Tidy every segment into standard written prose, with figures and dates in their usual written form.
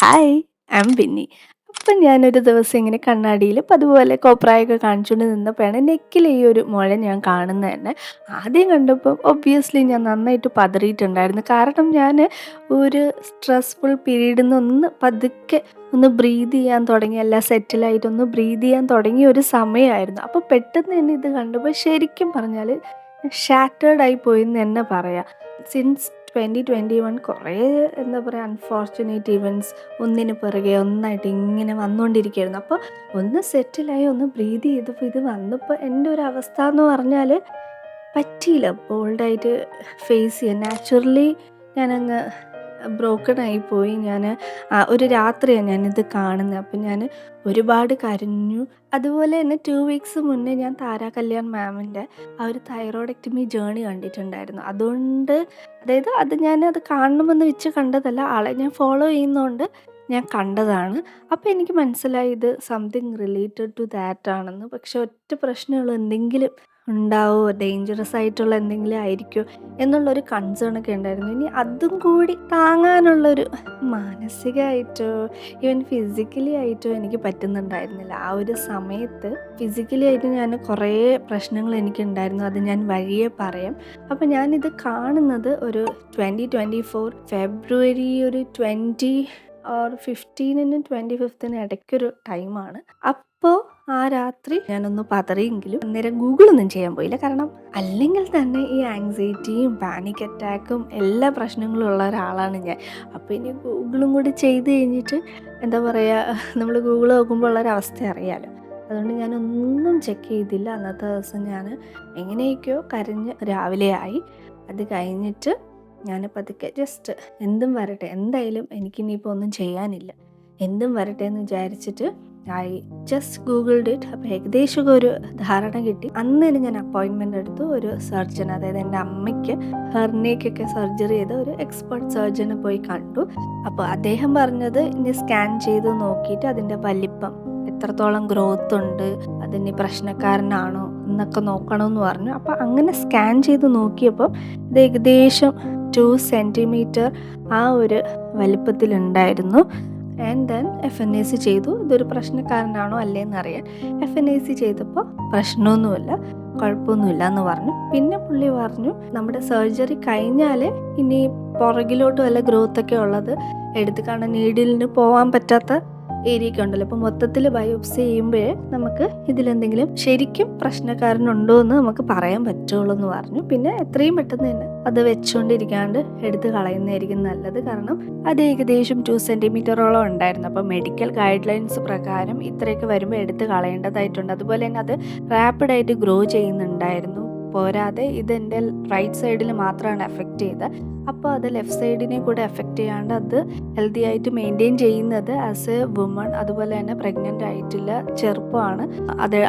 Hi, I am Binny. അപ്പം ഞാനൊരു ദിവസം ഇങ്ങനെ കണ്ണാടിയിൽ അതുപോലെ കോപ്രായൊക്കെ കാണിച്ചുകൊണ്ട് നിന്നപ്പോഴാണ് നെക്കിൽ ഈ ഒരു മുഴ ഞാൻ കാണുന്നത് തന്നെ. ആദ്യം കണ്ടപ്പം ഒബ്വിയസ്ലി ഞാൻ നന്നായിട്ട് പതറിയിട്ടുണ്ടായിരുന്നു. കാരണം ഞാൻ ഒരു സ്ട്രെസ്ഫുൾ പീരീഡിൽ നിന്ന് ഒന്ന് പതുക്കെ ഒന്ന് ബ്രീത്ത് ചെയ്യാൻ തുടങ്ങി, എല്ലാം സെറ്റിലായിട്ടൊന്ന് ബ്രീത്ത് ചെയ്യാൻ തുടങ്ങിയ ഒരു സമയമായിരുന്നു. അപ്പോൾ പെട്ടെന്ന് തന്നെ ഇത് കണ്ടപ്പോൾ ശരിക്കും പറഞ്ഞാൽ ഷാറ്റേർഡ് ആയി പോയി എന്ന് തന്നെ പറയാം. സിൻസ് 2021 കുറേ എന്താ പറയുക അൺഫോർച്ചുനേറ്റ് ഇവൻറ്റ്സ് ഒന്നിന് പിറകെ ഒന്നായിട്ട് ഇങ്ങനെ വന്നുകൊണ്ടിരിക്കുകയായിരുന്നു. അപ്പോൾ ഒന്ന് സെറ്റിലായി ഒന്ന് ബ്രീത്ത് ചെയ്തപ്പോൾ ഇത് വന്നപ്പോൾ എൻ്റെ ഒരു അവസ്ഥ എന്ന് പറഞ്ഞാൽ പറ്റിയില്ല ബോൾഡായിട്ട് ഫേസ് ചെയ്യാൻ. നാച്ചുറലി ഞാനങ്ങ് ബ്രോക്കൺ ആയിപ്പോയി. ഞാൻ ഒരു രാത്രിയാണ് ഞാനിത് കാണുന്നത്. അപ്പം ഞാൻ ഒരുപാട് കരഞ്ഞു. അതുപോലെ തന്നെ 2 വീക്സ് മുന്നേ ഞാൻ താര കല്യാൺ മാമിൻ്റെ ആ ഒരു തൈറോയ്ഡെക്ടമി ജേണി കണ്ടിട്ടുണ്ടായിരുന്നു. അതുകൊണ്ട് അതായത് ഞാനത് കാണണമെന്ന് വെച്ച് കണ്ടതല്ല, ആളെ ഞാൻ ഫോളോ ചെയ്യുന്നതുകൊണ്ട് ഞാൻ കണ്ടതാണ്. അപ്പോൾ എനിക്ക് മനസ്സിലായി ഇത് സംതിങ് റിലേറ്റഡ് ടു ദാറ്റ് ആണെന്ന്. പക്ഷെ ഒറ്റ പ്രശ്നമുള്ളൂ, എന്തെങ്കിലും ഉണ്ടാവുമോ, ഡേഞ്ചറസ് ആയിട്ടുള്ള എന്തെങ്കിലും ആയിരിക്കുമോ എന്നുള്ളൊരു കൺസേൺ ഒക്കെ ഉണ്ടായിരുന്നു. ഇനി അതും കൂടി താങ്ങാനുള്ളൊരു മാനസികമായിട്ടോ ഈവൻ ഫിസിക്കലി ആയിട്ടോ എനിക്ക് പറ്റുന്നുണ്ടായിരുന്നില്ല. ആ ഒരു സമയത്ത് ഫിസിക്കലി ആയിട്ട് ഞാൻ കുറേ പ്രശ്നങ്ങൾ എനിക്കുണ്ടായിരുന്നു. അത് ഞാൻ വഴിയെ പറയാം. അപ്പോൾ ഞാനിത് കാണുന്നത് ഒരു 2024 ഫെബ്രുവരി ഒരു 20 ഓർ 15-നും 25-നും ഇടയ്ക്കൊരു ടൈമാണ്. അപ്പോൾ ആ രാത്രി ഞാനൊന്ന് പതറിയെങ്കിലും അന്നേരം ഗൂഗിളൊന്നും ചെയ്യാൻ പോയില്ല. കാരണം അല്ലെങ്കിൽ തന്നെ ഈ ആങ്സൈറ്റിയും പാനിക് അറ്റാക്കും എല്ലാ പ്രശ്നങ്ങളും ഉള്ള ഒരാളാണ് ഞാൻ. അപ്പോൾ ഇനി ഗൂഗിളും കൂടി ചെയ്ത് കഴിഞ്ഞിട്ട് എന്താ പറയുക, നമ്മൾ ഗൂഗിൾ നോക്കുമ്പോൾ ഉള്ളൊരവസ്ഥ അറിയാമല്ലോ. അതുകൊണ്ട് ഞാനൊന്നും ചെക്ക് ചെയ്തില്ല. അന്നത്തെ ദിവസം ഞാൻ എങ്ങനെയൊക്കെയോ കരഞ്ഞ് രാവിലെ ആയി. അത് കഴിഞ്ഞിട്ട് ഞാൻ പതുക്കെ ജസ്റ്റ് എന്തും വരട്ടെ, എന്തായാലും എനിക്കിനിയിപ്പോൾ ഒന്നും ചെയ്യാനില്ല, എന്തും വരട്ടെ എന്ന് വിചാരിച്ചിട്ട് ഐ ജസ്റ്റ് ഗൂഗിൾഡ് ഇറ്റ്. അപ്പോൾ ഏകദേശം ഒരു ധാരണ കിട്ടി. അന്ന് തന്നെ ഞാൻ അപ്പോയിൻമെൻ്റ് എടുത്തു. ഒരു സർജൻ, അതായത് എൻ്റെ അമ്മയ്ക്ക് ഹെർണിയയ്ക്കൊക്കെ സർജറി ചെയ്ത ഒരു എക്സ്പെർട്ട് സർജനെ പോയി കണ്ടു. അപ്പോൾ അദ്ദേഹം പറഞ്ഞത് ഇനി സ്കാൻ ചെയ്ത് നോക്കിയിട്ട് അതിൻ്റെ വലിപ്പം എത്രത്തോളം ഗ്രോത്ത് ഉണ്ട്, അതിന് പ്രശ്നക്കാരനാണോ എന്നൊക്കെ നോക്കണമെന്ന് പറഞ്ഞു. അപ്പോൾ അങ്ങനെ സ്കാൻ ചെയ്ത് നോക്കിയപ്പോൾ ഇത് ഏകദേശം 2 സെൻറ്റിമീറ്റർ ആ ഒരു വലിപ്പത്തിലുണ്ടായിരുന്നു. ആൻഡ് ദെൻ FNAC ചെയ്തു. ഇതൊരു പ്രശ്നക്കാരനാണോ അല്ലേന്ന് അറിയാൻ. FNAC ചെയ്തപ്പോൾ പ്രശ്നമൊന്നുമില്ല, കുഴപ്പമൊന്നുമില്ല എന്ന് പറഞ്ഞു. പിന്നെ പുള്ളി പറഞ്ഞു നമ്മുടെ സർജറി കഴിഞ്ഞാൽ ഇനി പുറകിലോട്ട് വല്ല ഗ്രോത്തൊക്കെ ഉള്ളത് എടുത്ത്, കാരണം നീഡിലിന് പോകാൻ പറ്റാത്ത ഏരിയയൊക്കെ ഉണ്ടല്ലോ. അപ്പോൾ മൊത്തത്തിൽ ബയോപ്സി ചെയ്യുമ്പോഴേ നമുക്ക് ഇതിലെന്തെങ്കിലും ശരിക്കും പ്രശ്നക്കാരനുണ്ടോ എന്ന് നമുക്ക് പറയാൻ പറ്റുള്ളൂ എന്ന് പറഞ്ഞു. പിന്നെ എത്രയും പെട്ടെന്ന് തന്നെ അത് വെച്ചുകൊണ്ടിരിക്കാണ്ട് എടുത്ത് കളയുന്നതായിരിക്കും നല്ലത്. കാരണം അത് ഏകദേശം 2 സെൻറ്റിമീറ്ററോളം ഉണ്ടായിരുന്നു. അപ്പോൾ മെഡിക്കൽ ഗൈഡ് ലൈൻസ് പ്രകാരം ഇത്രയൊക്കെ വരുമ്പോൾ എടുത്ത് കളയേണ്ടതായിട്ടുണ്ട്. അതുപോലെ തന്നെ അത് റാപ്പിഡായിട്ട് ഗ്രോ ചെയ്യുന്നുണ്ടായിരുന്നു. പോരാതെ ഇതെൻ്റെ റൈറ്റ് സൈഡിൽ മാത്രമാണ് എഫക്റ്റ് ചെയ്തത്. അപ്പോൾ അത് ലെഫ്റ്റ് സൈഡിനെ കൂടെ എഫക്റ്റ് ചെയ്യാണ്ട് അത് ഹെൽത്തി ആയിട്ട് മെയിൻറ്റെയിൻ ചെയ്യുന്നത് ആസ് എ വുമൺ, അതുപോലെ തന്നെ പ്രഗ്നൻ്റ് ആയിട്ടുള്ള ചെറുപ്പമാണ്.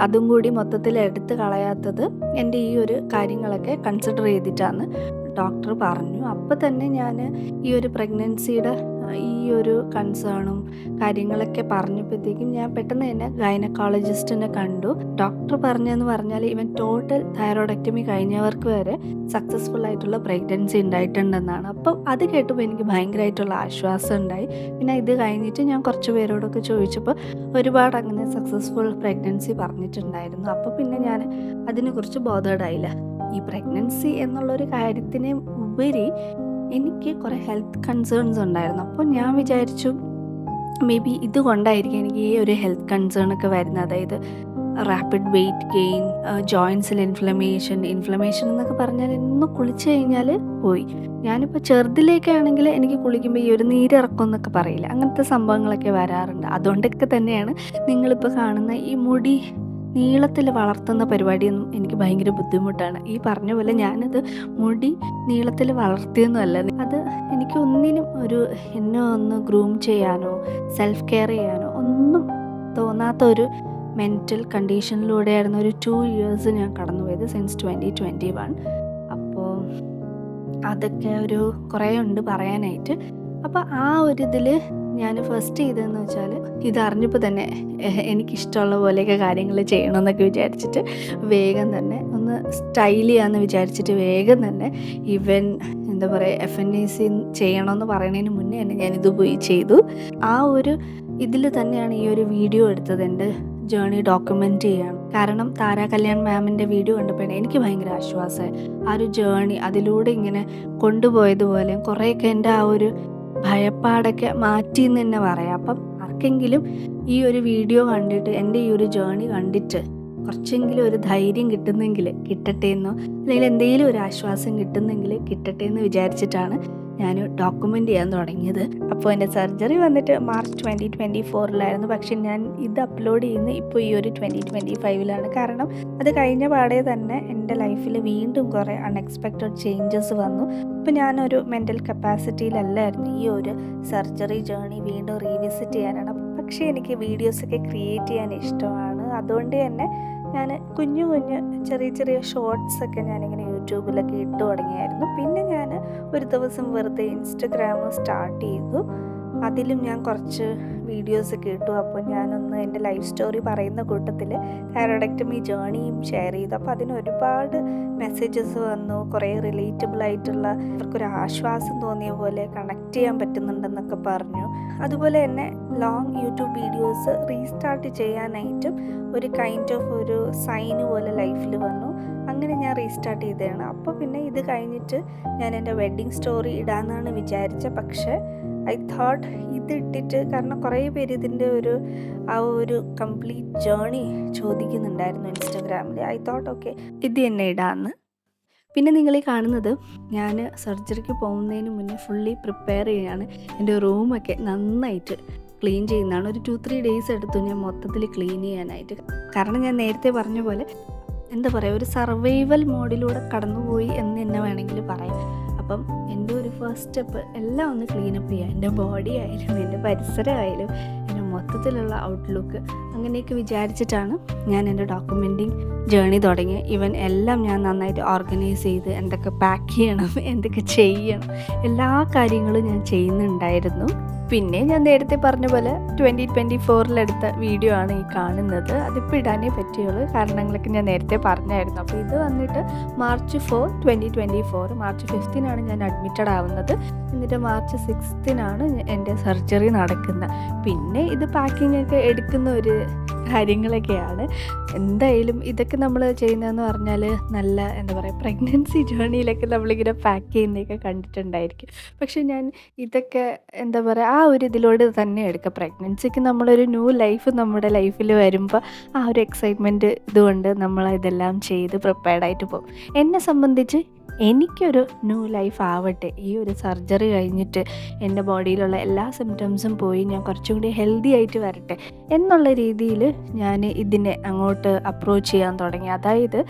അതും കൂടി മൊത്തത്തിൽ എടുത്ത് കളയാത്തത് എൻ്റെ ഈ ഒരു കാര്യങ്ങളൊക്കെ കൺസിഡർ ചെയ്തിട്ടാണ് ഡോക്ടർ പറഞ്ഞു. അപ്പോൾ തന്നെ ഞാൻ ഈ ഒരു പ്രഗ്നൻസിയുടെ ഈ ഒരു കൺസേണും കാര്യങ്ങളൊക്കെ പറഞ്ഞപ്പോഴത്തേക്കും ഞാൻ പെട്ടെന്ന് തന്നെ ഗൈനക്കോളജിസ്റ്റിനെ കണ്ടു. ഡോക്ടർ പറഞ്ഞതെന്ന് പറഞ്ഞാൽ ഇവൻ ടോട്ടൽ തൈറോയ്ഡെക്ടമി കഴിഞ്ഞവർക്ക് വരെ സക്സസ്ഫുൾ ആയിട്ടുള്ള പ്രഗ്നൻസി ഉണ്ടായിട്ടുണ്ടെന്നാണ്. അപ്പം അത് കേട്ടപ്പോൾ എനിക്ക് ഭയങ്കരമായിട്ടുള്ള ആശ്വാസം ഉണ്ടായി. പിന്നെ ഇത് കഴിഞ്ഞിട്ട് ഞാൻ കുറച്ച് പേരോടൊക്കെ ചോദിച്ചപ്പോൾ ഒരുപാട് അങ്ങനെ സക്സസ്ഫുൾ പ്രഗ്നൻസി പറഞ്ഞിട്ടുണ്ടായിരുന്നു. അപ്പോൾ പിന്നെ ഞാൻ അതിനെക്കുറിച്ച് ബോധേഡായില്ല. ഈ പ്രഗ്നൻസി എന്നുള്ളൊരു കാര്യത്തിന് ഉപരി എനിക്ക് കുറേ ഹെൽത്ത് കൺസേൺസ് ഉണ്ടായിരുന്നു. അപ്പോൾ ഞാൻ വിചാരിച്ചു മേ ബി ഇതുകൊണ്ടായിരിക്കും എനിക്ക് ഈ ഒരു ഹെൽത്ത് കൺസേൺ ഒക്കെ വരുന്നത്. അതായത് റാപ്പിഡ് വെയിറ്റ് ഗെയിൻ, ജോയിൻസിൽ ഇൻഫ്ലമേഷൻ എന്നൊക്കെ പറഞ്ഞാൽ ഇന്ന് കുളിച്ച് കഴിഞ്ഞാൽ പോയി. ഞാനിപ്പോൾ ചെറുതിലേക്കാണെങ്കിൽ എനിക്ക് കുളിക്കുമ്പോൾ ഈ ഒരു നീരിറക്കം എന്നൊക്കെ പറയില്ല, അങ്ങനത്തെ സംഭവങ്ങളൊക്കെ വരാറുണ്ട്. അതുകൊണ്ടൊക്കെ തന്നെയാണ് നിങ്ങളിപ്പോൾ കാണുന്ന ഈ മുടി നീളത്തിൽ വളർത്തുന്ന പരിപാടിയൊന്നും എനിക്ക് ഭയങ്കര ബുദ്ധിമുട്ടാണ്. ഈ പറഞ്ഞ പോലെ ഞാനത് മുടി നീളത്തിൽ വളർത്തിയൊന്നുമല്ല. അത് എനിക്ക് ഒന്നിനും എന്നെ ഒന്ന് ഗ്രൂം ചെയ്യാനോ സെൽഫ് കെയർ ചെയ്യാനോ ഒന്നും തോന്നാത്ത ഒരു മെൻ്റൽ കണ്ടീഷനിലൂടെയായിരുന്നു ഒരു 2 ഇയേഴ്സ് ഞാൻ കടന്നുപോയത് സിൻസ് 2021. അപ്പോൾ അതൊക്കെ കുറേ ഉണ്ട് പറയാനായിട്ട്. അപ്പോൾ ആ ഇതിൽ ഞാൻ ഫസ്റ്റ് ചെയ്തതെന്ന് വെച്ചാൽ ഇതറിഞ്ഞപ്പോൾ തന്നെ എനിക്കിഷ്ടമുള്ള പോലെയൊക്കെ കാര്യങ്ങൾ ചെയ്യണമെന്നൊക്കെ വിചാരിച്ചിട്ട് വേഗം തന്നെ ഒന്ന് സ്റ്റൈൽ ചെയ്യാമെന്ന് വിചാരിച്ചിട്ട് വേഗം തന്നെ ഈവൻ എന്താ പറയുക FNAC ചെയ്യണമെന്ന് പറയുന്നതിന് മുന്നേ തന്നെ ഞാനിത് പോയി ചെയ്തു. ആ ഒരു ഇതിൽ തന്നെയാണ് ഈ ഒരു വീഡിയോ എടുത്തത്, എൻ്റെ ജേണി ഡോക്യുമെൻ്റ് ചെയ്യാണ്. കാരണം താര കല്യാൺ മാമിൻ്റെ വീഡിയോ കണ്ടപ്പോഴാണ് എനിക്ക് ഭയങ്കര ആശ്വാസമായി. ആ ഒരു ജേണി അതിലൂടെ ഇങ്ങനെ കൊണ്ടുപോയതുപോലെ കുറേയൊക്കെ എൻ്റെ ആ ഒരു ഭയപ്പാടൊക്കെ മാറ്റി എന്ന് തന്നെ പറയാം. അപ്പം ആർക്കെങ്കിലും ഈ ഒരു വീഡിയോ കണ്ടിട്ട് എൻ്റെ ഈ ഒരു ജേണി കണ്ടിട്ട് കുറച്ചെങ്കിലും ഒരു ധൈര്യം കിട്ടുന്നെങ്കിൽ കിട്ടട്ടെ എന്നോ, അല്ലെങ്കിൽ എന്തെങ്കിലും ഒരു ആശ്വാസം കിട്ടുന്നെങ്കിൽ കിട്ടട്ടെ എന്ന് വിചാരിച്ചിട്ടാണ് ഞാൻ ഡോക്യുമെൻ്റ് ചെയ്യാൻ തുടങ്ങിയത്. അപ്പോൾ എൻ്റെ സർജറി വന്നിട്ട് മാർച്ച് 2024 പക്ഷെ ഞാൻ ഇത് അപ്ലോഡ് ചെയ്യുന്നത് ഇപ്പോൾ ഈ ഒരു 2025 കാരണം അത് കഴിഞ്ഞ പാടെ തന്നെ എൻ്റെ ലൈഫിൽ വീണ്ടും കുറേ അൺഎക്സ്പെക്റ്റഡ് ചേഞ്ചസ് വന്നു. അപ്പോൾ ഞാനൊരു മെൻ്റൽ കപ്പാസിറ്റിയിലല്ലായിരുന്നു ഈ ഒരു സർജറി ജേണി വീണ്ടും റീവിസിറ്റ് ചെയ്യാനാണ്. പക്ഷേ എനിക്ക് വീഡിയോസൊക്കെ ക്രിയേറ്റ് ചെയ്യാൻ ഇഷ്ടമാണ്. അതുകൊണ്ട് തന്നെ ഞാൻ കുഞ്ഞു ചെറിയ ചെറിയ ഷോർട്സൊക്കെ ഞാനിങ്ങനെ യൂട്യൂബിലൊക്കെ ഇട്ട് തുടങ്ങിയായിരുന്നു. പിന്നെ ഞാൻ ഒരു ദിവസം വെറുതെ ഇൻസ്റ്റഗ്രാം സ്റ്റാർട്ട് ചെയ്തു. അതിലും ഞാൻ കുറച്ച് വീഡിയോസൊക്കെ ഇട്ടു. അപ്പോൾ ഞാനൊന്ന് എൻ്റെ ലൈഫ് സ്റ്റോറി പറയുന്ന കൂട്ടത്തിൽ തൈറോയ്ഡക്ടമി ജേണിയും ഷെയർ ചെയ്തു. അപ്പോൾ അതിന് ഒരുപാട് മെസ്സേജസ് വന്നു. കുറേ റിലേറ്റബിൾ ആയിട്ടുള്ള അവർക്കൊരു ആശ്വാസം തോന്നിയ പോലെ കണക്ട് ചെയ്യാൻ പറ്റുന്നുണ്ടെന്നൊക്കെ പറഞ്ഞു. അതുപോലെ തന്നെ ലോങ് യൂട്യൂബ് വീഡിയോസ് റീസ്റ്റാർട്ട് ചെയ്യാനായിട്ടും ഒരു കൈൻഡ് ഓഫ് ഒരു സൈന് പോലെ ലൈഫിൽ വന്നു. അങ്ങനെ ഞാൻ റീസ്റ്റാർട്ട് ചെയ്തതാണ്. അപ്പോൾ പിന്നെ ഇത് കഴിഞ്ഞിട്ട് ഞാൻ എൻ്റെ വെഡ്ഡിങ് സ്റ്റോറി ഇടാമെന്നാണ് വിചാരിച്ചത്. പക്ഷേ ഐ തോട്ട് ഇതിട്ടിട്ട്, കാരണം കുറേ പേര് ഇതിൻ്റെ ആ ഒരു കംപ്ലീറ്റ് ജേണി ചോദിക്കുന്നുണ്ടായിരുന്നു ഇൻസ്റ്റഗ്രാമിൽ. ഐ തോട്ട് ഓക്കെ ഇത് തന്നെ ഇടാമെന്ന്. പിന്നെ നിങ്ങൾ ഈ കാണുന്നത് ഞാൻ സർജറിക്ക് പോകുന്നതിന് മുന്നേ ഫുള്ളി പ്രിപ്പയർ ചെയ്യുകയാണ്. എൻ്റെ റൂമൊക്കെ നന്നായിട്ട് ക്ലീൻ ചെയ്യുന്നതാണ്. ഒരു 2-3 ഡേയ്സ് എടുത്തു ഞാൻ മൊത്തത്തിൽ ക്ലീൻ ചെയ്യാനായിട്ട്. കാരണം ഞാൻ നേരത്തെ പറഞ്ഞ പോലെ എന്താ പറയുക, ഒരു സർവൈവൽ മോഡിലൂടെ കടന്നുപോയി എന്ന് തന്നെ വേണമെങ്കിൽ പറയാം. അപ്പം എൻ്റെ ഒരു ഫസ്റ്റ് സ്റ്റെപ്പ് എല്ലാം ഒന്ന് ക്ലീനപ്പ് ചെയ്യുക. എൻ്റെ ബോഡി ആയാലും എൻ്റെ പരിസരമായാലും എൻ്റെ മൊത്തത്തിലുള്ള ഔട്ട്ലുക്ക് അങ്ങനെയൊക്കെ വിചാരിച്ചിട്ടാണ് ഞാൻ എൻ്റെ ഡോക്യുമെൻറ്റിങ് ജേണി തുടങ്ങി. ഈവൻ എല്ലാം ഞാൻ നന്നായിട്ട് ഓർഗനൈസ് ചെയ്ത് എന്തൊക്കെ പാക്ക് ചെയ്യണം, എന്തൊക്കെ ചെയ്യണം, എല്ലാ കാര്യങ്ങളും ഞാൻ ചെയ്യുന്നുണ്ടായിരുന്നു. പിന്നെ ഞാൻ നേരത്തെ പറഞ്ഞ പോലെ 2024 എടുത്ത വീഡിയോ ആണ് ഈ കാണുന്നത്. അതിപ്പോൾ ഇടാനേ പറ്റുള്ളൂ, കാരണങ്ങളൊക്കെ ഞാൻ നേരത്തെ പറഞ്ഞായിരുന്നു. അപ്പോൾ ഇത് വന്നിട്ട് മാർച്ച് 4, 2024 മാർച്ച് 5 ഞാൻ അഡ്മിറ്റഡ് ആവുന്നത്. എന്നിട്ട് മാർച്ച് 6 എൻ്റെ സർജറി നടക്കുന്നത്. പിന്നെ ഇത് പാക്കിംഗ് ഒക്കെ എടുക്കുന്ന ഒരു കാര്യങ്ങളൊക്കെയാണ്. എന്തായാലും ഇതൊക്കെ നമ്മൾ ചെയ്യുന്നതെന്ന് പറഞ്ഞാൽ നല്ല എന്താ പറയുക, പ്രഗ്നൻസി ജേണിയിലൊക്കെ നമ്മളിങ്ങനെ പാക്ക് ചെയ്യുന്നതൊക്കെ കണ്ടിട്ടുണ്ടായിരിക്കും. പക്ഷെ ഞാൻ ഇതൊക്കെ എന്താ പറയുക, ആ ഒരു ഇതിലൂടെ തന്നെ എടുക്കുക. പ്രഗ്നൻസിക്ക് നമ്മളൊരു ന്യൂ ലൈഫ് നമ്മുടെ ലൈഫിൽ വരുമ്പോൾ ആ ഒരു എക്സൈറ്റ്മെൻറ്റ് ഇതുകൊണ്ട് നമ്മൾ ഇതെല്ലാം ചെയ്ത് പ്രിപ്പയർഡായിട്ട് പോകും. എന്നെ സംബന്ധിച്ച് എനിക്കൊരു ന്യൂ ലൈഫ് ആവട്ടെ, ഈ ഒരു സർജറി കഴിഞ്ഞിട്ട് എൻ്റെ ബോഡിയിലുള്ള എല്ലാ സിംറ്റംസും പോയി ഞാൻ കുറച്ചും കൂടി ഹെൽത്തി ആയിട്ട് വരട്ടെ എന്നുള്ള രീതിയിൽ ഞാൻ ഇതിനെ അങ്ങോട്ട് അപ്രോച്ച് ചെയ്യാൻ തുടങ്ങി. അതായത്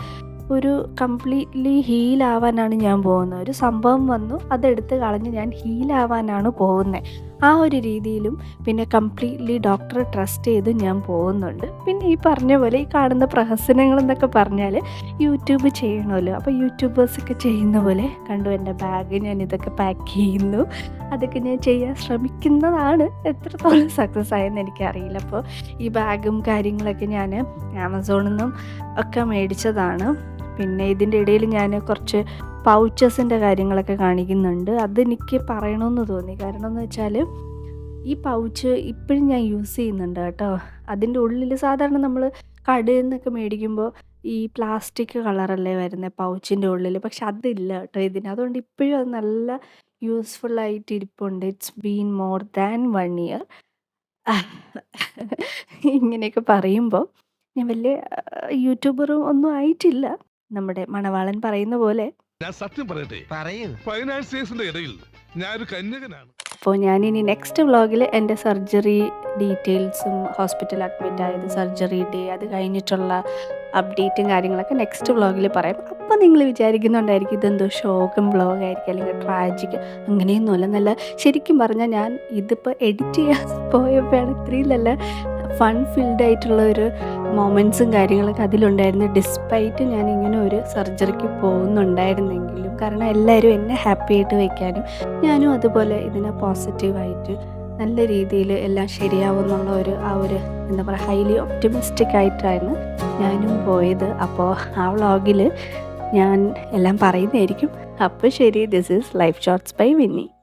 ഒരു കംപ്ലീറ്റ്ലി ഹീലാവാനാണ് ഞാൻ പോകുന്നത്. ഒരു സംഭവം വന്നു, അതെടുത്ത് കളഞ്ഞ് ഞാൻ ഹീലാവാനാണ് പോകുന്നത്. ആ ഒരു രീതിയിലും പിന്നെ കംപ്ലീറ്റ്ലി ഡോക്ടറെ ട്രസ്റ്റ് ചെയ്ത് ഞാൻ പോകുന്നുണ്ട്. പിന്നെ ഈ പറഞ്ഞ പോലെ ഈ കാണുന്ന പ്രഹസനങ്ങളെന്നൊക്കെ പറഞ്ഞാൽ യൂട്യൂബ് ചെയ്യണമല്ലോ. അപ്പോൾ യൂട്യൂബേഴ്സൊക്കെ ചെയ്യുന്ന പോലെ കണ്ടു എൻ്റെ ബാഗ് ഞാൻ ഇതൊക്കെ പാക്ക് ചെയ്യുന്നു, അതൊക്കെ ഞാൻ ചെയ്യാൻ ശ്രമിക്കുന്നതാണ്. എത്രത്തോളം സക്സസ് ആയെന്ന് എനിക്കറിയില്ല. അപ്പോൾ ഈ ബാഗും കാര്യങ്ങളൊക്കെ ഞാൻ ആമസോണിൽ നിന്നും ഒക്കെ മേടിച്ചതാണ്. പിന്നെ ഇതിൻ്റെ ഇടയിൽ ഞാൻ കുറച്ച് പൗച്ചസിൻ്റെ കാര്യങ്ങളൊക്കെ കാണിക്കുന്നുണ്ട്. അതെനിക്ക് പറയണമെന്ന് തോന്നി. കാരണം എന്ന് വെച്ചാൽ ഈ പൗച്ച് ഇപ്പോഴും ഞാൻ യൂസ് ചെയ്യുന്നുണ്ട് കേട്ടോ. അതിൻ്റെ ഉള്ളിൽ സാധാരണ നമ്മൾ കടയിൽ നിന്നൊക്കെ മേടിക്കുമ്പോൾ ഈ പ്ലാസ്റ്റിക് കളറല്ലേ വരുന്നത് പൗച്ചിൻ്റെ ഉള്ളിൽ. പക്ഷെ അതില്ല കേട്ടോ ഇതിന്. അതുകൊണ്ട് ഇപ്പോഴും അത് നല്ല യൂസ്ഫുള്ളായിട്ട് ഇരിപ്പുണ്ട്. It's been more than 1 year. ഇങ്ങനെയൊക്കെ പറയുമ്പോൾ ഞാൻ വലിയ യൂട്യൂബറും ഒന്നും ആയിട്ടില്ല. നമ്മുടെ മണവാളൻ പറയുന്ന പോലെ ഞാൻ സത്യം പറയട്ടെ, ഫൈനാൻസിയേഴ്സിന്റെ ഇടയിൽ ഞാനൊരു കന്യകനാണ്. അപ്പോൾ ഞാനിനി നെക്സ്റ്റ് വ്ളോഗിൽ എൻ്റെ സർജറി ഡീറ്റെയിൽസും ഹോസ്പിറ്റൽ അഡ്മിറ്റ് ആയത്, സർജറി ഡേ, അത് കഴിഞ്ഞിട്ടുള്ള അപ്ഡേറ്റും കാര്യങ്ങളൊക്കെ നെക്സ്റ്റ് വ്ളോഗിൽ പറയാം. അപ്പോൾ നിങ്ങൾ വിചാരിക്കുന്നുണ്ടായിരിക്കും ഇതെന്തോ ഷോക്കും വ്ളോഗായിരിക്കും അല്ലെങ്കിൽ ട്രാജിക്. അങ്ങനെയൊന്നുമല്ല. നല്ല ശരിക്കും പറഞ്ഞാൽ ഞാൻ ഇതിപ്പോൾ എഡിറ്റ് ചെയ്യാൻ പോയപ്പോഴാണ് ഇത്രയും നല്ല ഫൺ ഫിൽഡ് ആയിട്ടുള്ള ഒരു മൊമെൻറ്റ്സും കാര്യങ്ങളൊക്കെ അതിലുണ്ടായിരുന്നു. ഡിസ്പൈറ്റ് ഞാൻ ഇങ്ങനെ ഒരു സർജറിക്ക് പോകുന്നുണ്ടായിരുന്നെങ്കിലും, കാരണം എല്ലാവരും എന്നെ ഹാപ്പി ആയിട്ട് വയ്ക്കാനും ഞാനും അതുപോലെ ഇതിനെ പോസിറ്റീവായിട്ട് നല്ല രീതിയിൽ എല്ലാം ശരിയാവും എന്നുള്ള ആ ഒരു എന്താ പറയുക, ഹൈലി ഒപ്റ്റിമിസ്റ്റിക് ആയിട്ടാണ് ഞാനും പോയത്. അപ്പോൾ ആ വ്ളോഗിൽ ഞാൻ എല്ലാം പറയുന്നതായിരിക്കും. അപ്പോൾ ശരി, this is life shorts by Winnie.